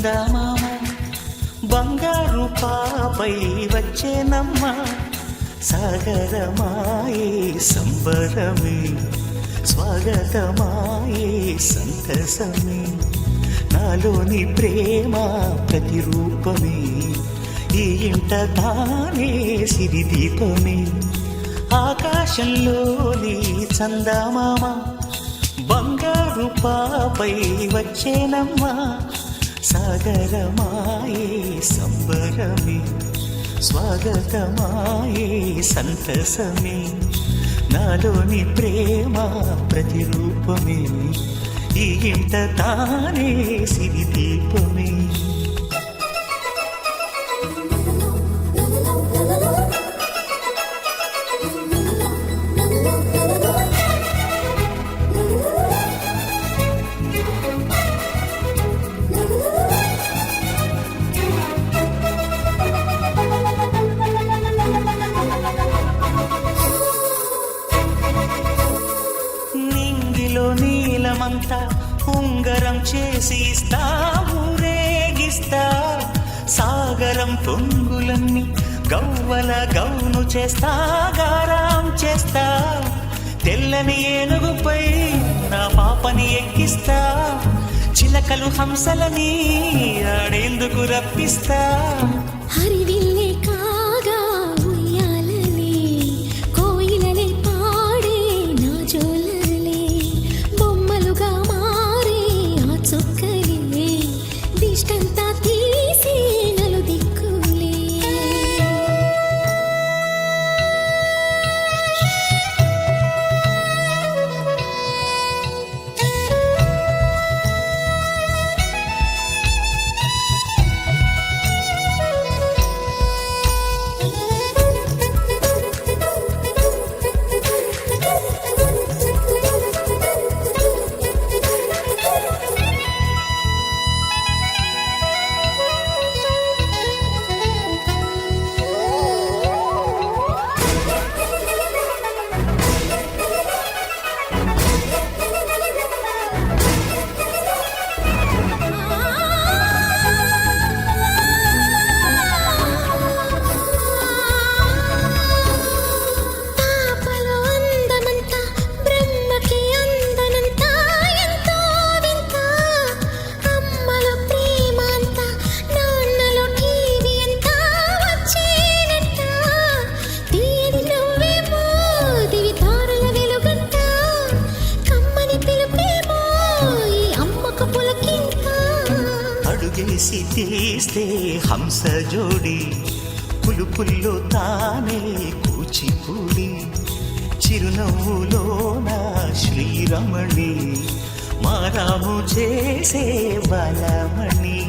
చందమామ బంగారు పాపై వచ్చేనమ్మ సాగరమాయే సంబరమే స్వాగతమాయే సంతసమే నాలోని ప్రేమ ప్రతిరూపమే ఈ ఇంట తానే సిరిదీపమే ఆకాశంలోని చందమామ బంగారు పాపై వచ్చేనమ్మ సాగరమాయే సంబరమే స్వాగతమాయే సంతసమే నాలోని ప్రేమ ప్రతిరూపమే ఈ ఇంట తానే సిరిదీపమే నీలమంతా ఉంగరం చేసి ఇస్తా ఊరేగిస్తా సాగరం పొంగులన్నీ గవ్వల గౌను చేస్తా గారాం చేస్తా తెల్లని ఏనుగుపై నా పాపని ఎక్కిస్తా చిలకలు హంసలని ఆడేందుకు రప్పిస్తా హరివిల్లే కాగా ఉయ్యాలలే కోయిలలే పాడే నా జోలలే బొమ్మలుగా మారే ఆ చొక్కలే దిష్టంతా తీసి నలు దిక్కులే అడుగేసి తీస్తే హంస జోడి పులుపుల్లో తానే కూచిపూడి చిరునవ్వులోన శ్రీరమణి మారాము చేసే బలమణి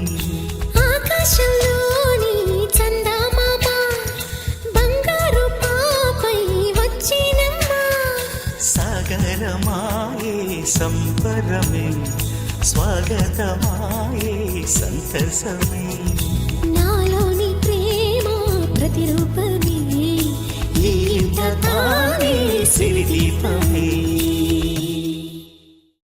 ఆకాశంలోని చందమామ బంగారు పాపై వచ్చినమ్మ సాగరమాయే సంబరమే స్వాగతమాయే సంతసమే నాలోని ప్రేమ ప్రతిరూపమే ఈ ఇంట తానే సిరిదీపమే